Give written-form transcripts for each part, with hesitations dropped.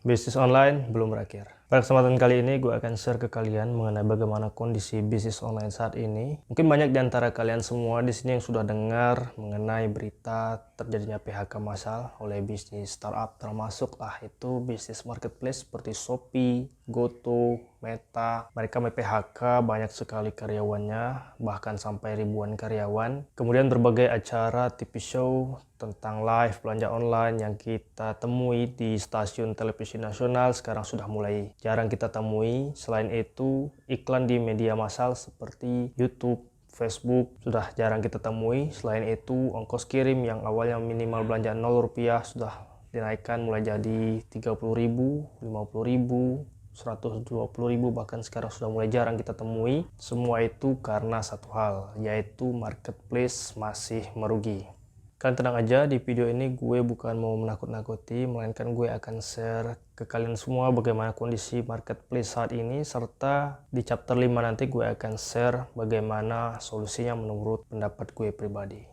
Bisnis online belum berakhir. Pada kesempatan kali ini gue akan share ke kalian mengenai bagaimana kondisi bisnis online saat ini. Mungkin banyak di antara kalian semua di sini yang sudah dengar mengenai berita terjadinya PHK massal oleh bisnis startup, termasuk itu bisnis marketplace seperti Shopee, GoTo, Meta. Mereka PHK banyak sekali karyawannya, bahkan sampai ribuan karyawan. Kemudian berbagai acara TV show tentang live belanja online yang kita temui di stasiun televisi nasional sekarang sudah mulai jarang kita temui. Selain itu, iklan di media massal seperti YouTube, Facebook sudah jarang kita temui. Selain itu, ongkos kirim yang awalnya minimal belanja Rp0 sudah dinaikkan mulai jadi Rp30.000, Rp50.000, Rp120.000, bahkan sekarang sudah mulai jarang kita temui. Semua itu karena satu hal, yaitu marketplace masih merugi. Kalian tenang aja, di video ini gue bukan mau menakut-nakuti, melainkan gue akan share ke kalian semua bagaimana kondisi marketplace saat ini, serta di chapter 5 nanti gue akan share bagaimana solusinya menurut pendapat gue pribadi.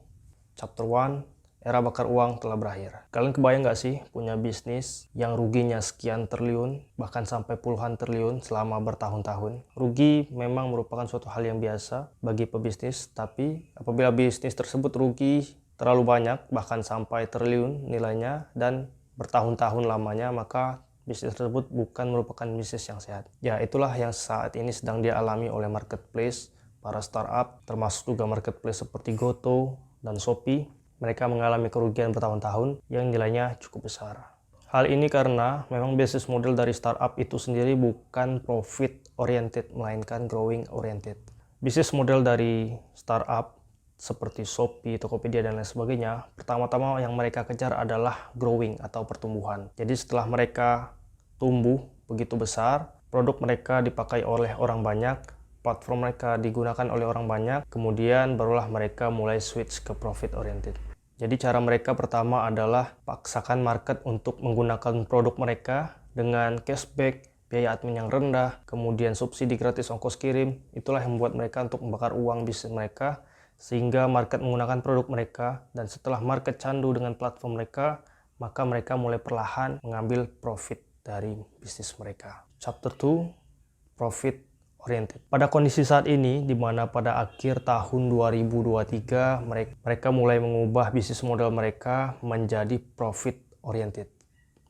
Chapter 1, era bakar uang telah berakhir. Kalian kebayang gak sih punya bisnis yang ruginya sekian triliun, bahkan sampai puluhan triliun selama bertahun-tahun? Rugi memang merupakan suatu hal yang biasa bagi pebisnis, tapi apabila bisnis tersebut rugi terlalu banyak, bahkan sampai triliun nilainya dan bertahun-tahun lamanya, maka bisnis tersebut bukan merupakan bisnis yang sehat. Ya, itulah yang saat ini sedang dialami oleh marketplace, para startup, termasuk juga marketplace seperti GoTo dan Shopee. Mereka mengalami kerugian bertahun-tahun yang nilainya cukup besar. Hal ini karena memang bisnis model dari startup itu sendiri bukan profit oriented, melainkan growing oriented. Bisnis model dari startup seperti Shopee, Tokopedia, dan lain sebagainya, pertama-tama yang mereka kejar adalah growing atau pertumbuhan. Jadi setelah mereka tumbuh begitu besar, produk mereka dipakai oleh orang banyak, platform mereka digunakan oleh orang banyak, kemudian barulah mereka mulai switch ke profit oriented. Jadi cara mereka pertama adalah paksakan market untuk menggunakan produk mereka dengan cashback, biaya admin yang rendah, kemudian subsidi gratis ongkos kirim. Itulah yang membuat mereka untuk membakar uang bisnis mereka, sehingga market menggunakan produk mereka, dan setelah market candu dengan platform mereka, maka mereka mulai perlahan mengambil profit dari bisnis mereka. Chapter 2, profit oriented. Pada kondisi saat ini, di mana pada akhir tahun 2023, mereka mulai mengubah bisnis model mereka menjadi profit oriented.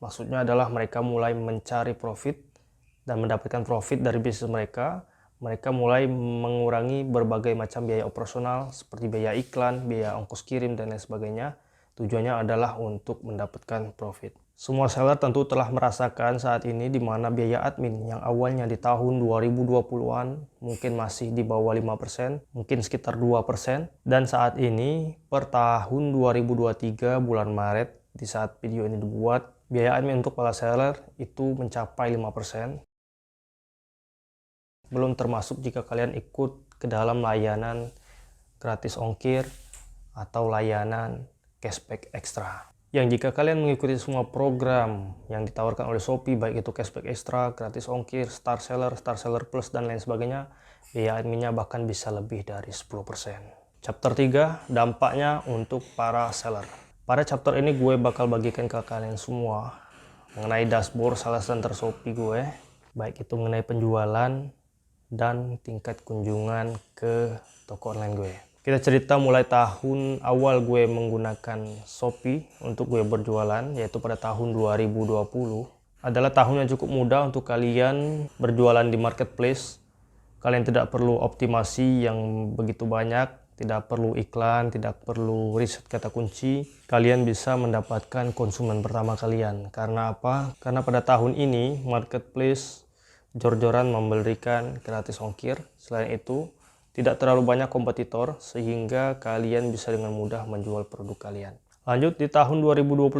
Maksudnya adalah mereka mulai mencari profit dan mendapatkan profit dari bisnis mereka. Mereka mulai mengurangi berbagai macam biaya operasional seperti biaya iklan, biaya ongkos kirim, dan lain sebagainya. Tujuannya adalah untuk mendapatkan profit. Semua seller tentu telah merasakan saat ini di mana biaya admin yang awalnya di tahun 2020-an mungkin masih di bawah 5%, mungkin sekitar 2%. Dan saat ini per tahun 2023 bulan Maret, di saat video ini dibuat, biaya admin untuk para seller itu mencapai 5%. Belum termasuk jika kalian ikut ke dalam layanan gratis ongkir atau layanan cashback ekstra. Yang jika kalian mengikuti semua program yang ditawarkan oleh Shopee, baik itu cashback ekstra, gratis ongkir, star seller plus, dan lain sebagainya, biaya adminnya bahkan bisa lebih dari 10%. Chapter 3, dampaknya untuk para seller. Pada chapter ini gue bakal bagikan ke kalian semua mengenai dashboard sales center Shopee gue, baik itu mengenai penjualan dan tingkat kunjungan ke toko online gue. Kita cerita mulai tahun awal gue menggunakan Shopee untuk gue berjualan, yaitu pada tahun 2020. Adalah tahun yang cukup mudah untuk kalian berjualan di marketplace. Kalian tidak perlu optimasi yang begitu banyak, tidak perlu iklan, tidak perlu riset kata kunci. Kalian bisa mendapatkan konsumen pertama kalian. Karena apa? Karena pada tahun ini marketplace jor-joran memberikan gratis ongkir. Selain itu, tidak terlalu banyak kompetitor sehingga kalian bisa dengan mudah menjual produk kalian. Lanjut, di tahun 2021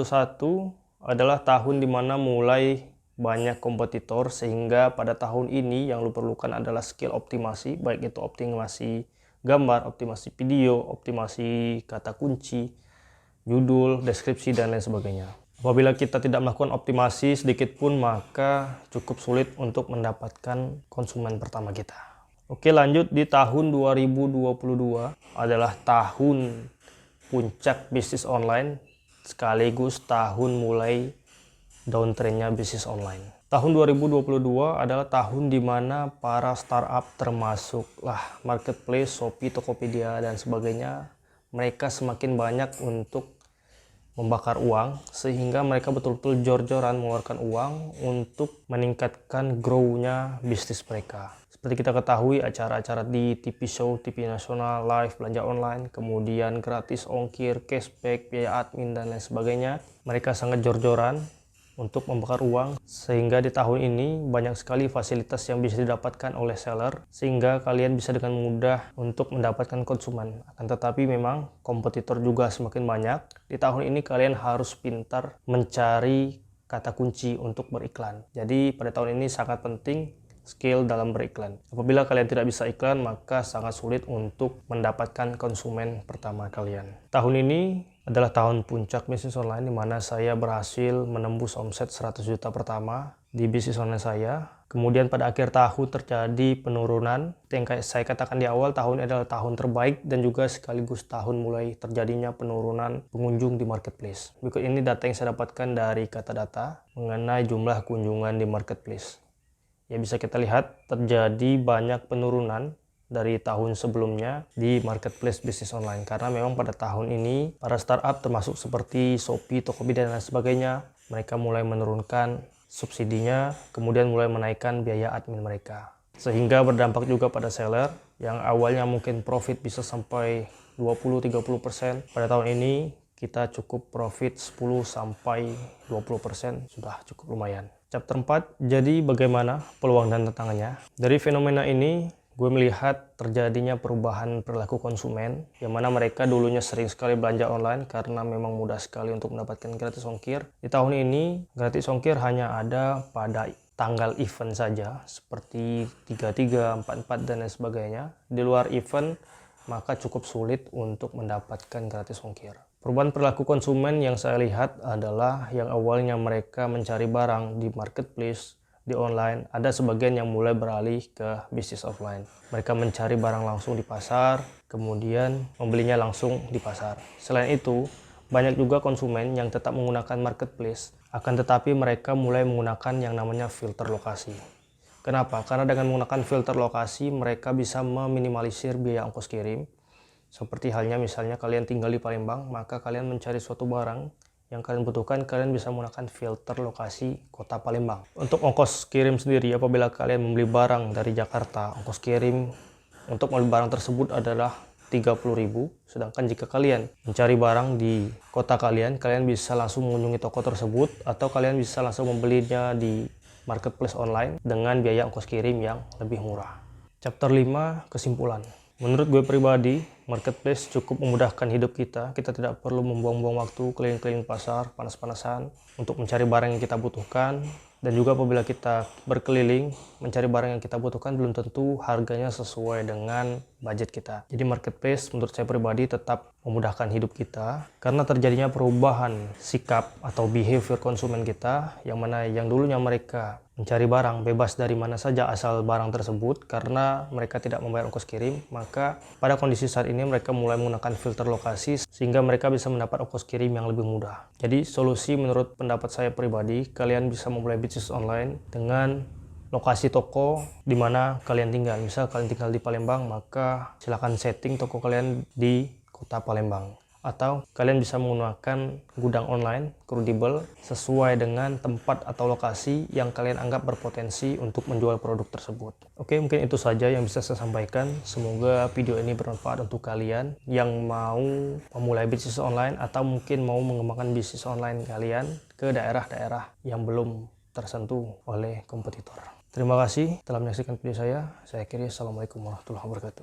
adalah tahun dimana mulai banyak kompetitor, sehingga pada tahun ini yang lu perlukan adalah skill optimasi, baik itu optimasi gambar, optimasi video, optimasi kata kunci, judul, deskripsi, dan lain sebagainya. Apabila kita tidak melakukan optimasi sedikit pun, maka cukup sulit untuk mendapatkan konsumen pertama kita. Oke, lanjut, di tahun 2022 adalah tahun puncak bisnis online, sekaligus tahun mulai downtrendnya bisnis online. Tahun 2022 adalah tahun di mana para startup termasuklah marketplace, Shopee, Tokopedia, dan sebagainya, mereka semakin banyak untuk membakar uang, sehingga mereka betul-betul jor-joran mengeluarkan uang untuk meningkatkan grow-nya bisnis mereka. Seperti kita ketahui, acara-acara di TV show, TV nasional, live, belanja online, kemudian gratis ongkir, cashback, biaya admin, dan lain sebagainya. Mereka sangat jor-joran untuk membakar uang, sehingga di tahun ini banyak sekali fasilitas yang bisa didapatkan oleh seller, sehingga kalian bisa dengan mudah untuk mendapatkan konsumen. Akan tetapi memang kompetitor juga semakin banyak. Di tahun ini kalian harus pintar mencari kata kunci untuk beriklan. Jadi pada tahun ini sangat penting skill dalam beriklan. Apabila kalian tidak bisa iklan, maka sangat sulit untuk mendapatkan konsumen pertama kalian. Tahun ini adalah tahun puncak bisnis online, di mana saya berhasil menembus omset 100 juta pertama di bisnis online saya. Kemudian pada akhir tahun terjadi penurunan. Yang kayak saya katakan di awal, tahun ini adalah tahun terbaik dan juga sekaligus tahun mulai terjadinya penurunan pengunjung di marketplace. Berikut ini data yang saya dapatkan dari Katadata mengenai jumlah kunjungan di marketplace. Ya, bisa kita lihat terjadi banyak penurunan dari tahun sebelumnya di marketplace bisnis online, karena memang pada tahun ini para startup termasuk seperti Shopee, Tokopedia, dan lain sebagainya, mereka mulai menurunkan subsidinya, kemudian mulai menaikkan biaya admin mereka, sehingga berdampak juga pada seller yang awalnya mungkin profit bisa sampai 20-30%. Pada tahun ini kita cukup profit 10-20%, sudah cukup lumayan. Chapter 4, jadi bagaimana peluang dan tantangannya? Dari fenomena ini, gue melihat terjadinya perubahan perilaku konsumen, yang mana mereka dulunya sering sekali belanja online karena memang mudah sekali untuk mendapatkan gratis ongkir. Di tahun ini, gratis ongkir hanya ada pada tanggal event saja, seperti 33, 44, dan lain sebagainya. Di luar event, maka cukup sulit untuk mendapatkan gratis ongkir. Perubahan perilaku konsumen yang saya lihat adalah yang awalnya mereka mencari barang di marketplace, di online, ada sebagian yang mulai beralih ke bisnis offline. Mereka mencari barang langsung di pasar, kemudian membelinya langsung di pasar. Selain itu, banyak juga konsumen yang tetap menggunakan marketplace, akan tetapi mereka mulai menggunakan yang namanya filter lokasi. Kenapa? Karena dengan menggunakan filter lokasi, mereka bisa meminimalisir biaya ongkos kirim. Seperti halnya misalnya kalian tinggal di Palembang, maka kalian mencari suatu barang yang kalian butuhkan, kalian bisa menggunakan filter lokasi kota Palembang. Untuk ongkos kirim sendiri, apabila kalian membeli barang dari Jakarta, ongkos kirim untuk membeli barang tersebut adalah 30.000. Sedangkan jika kalian mencari barang di kota kalian, kalian bisa langsung mengunjungi toko tersebut, atau kalian bisa langsung membelinya di marketplace online dengan biaya ongkos kirim yang lebih murah. Chapter 5, kesimpulan. Menurut gue pribadi, marketplace cukup memudahkan hidup kita. Kita tidak perlu membuang-buang waktu keliling-keliling pasar, panas-panasan untuk mencari barang yang kita butuhkan. Dan juga apabila kita berkeliling mencari barang yang kita butuhkan, belum tentu harganya sesuai dengan budget kita. Jadi marketplace menurut saya pribadi tetap memudahkan hidup kita, karena terjadinya perubahan sikap atau behavior konsumen kita, yang mana yang dulunya mereka mencari barang bebas dari mana saja asal barang tersebut karena mereka tidak membayar ongkos kirim, maka pada kondisi saat ini mereka mulai menggunakan filter lokasi sehingga mereka bisa mendapat ongkos kirim yang lebih mudah. Jadi solusi menurut pendapat saya pribadi, kalian bisa memulai bisnis online dengan lokasi toko di mana kalian tinggal. Misal kalian tinggal di Palembang, maka silakan setting toko kalian di kota Palembang. Atau kalian bisa menggunakan gudang online kredibel sesuai dengan tempat atau lokasi yang kalian anggap berpotensi untuk menjual produk tersebut. Oke, mungkin itu saja yang bisa saya sampaikan. Semoga video ini bermanfaat untuk kalian yang mau memulai bisnis online atau mungkin mau mengembangkan bisnis online kalian ke daerah-daerah yang belum tersentuh oleh kompetitor. Terima kasih telah menyaksikan video saya. Saya akhiri. Assalamualaikum warahmatullahi wabarakatuh.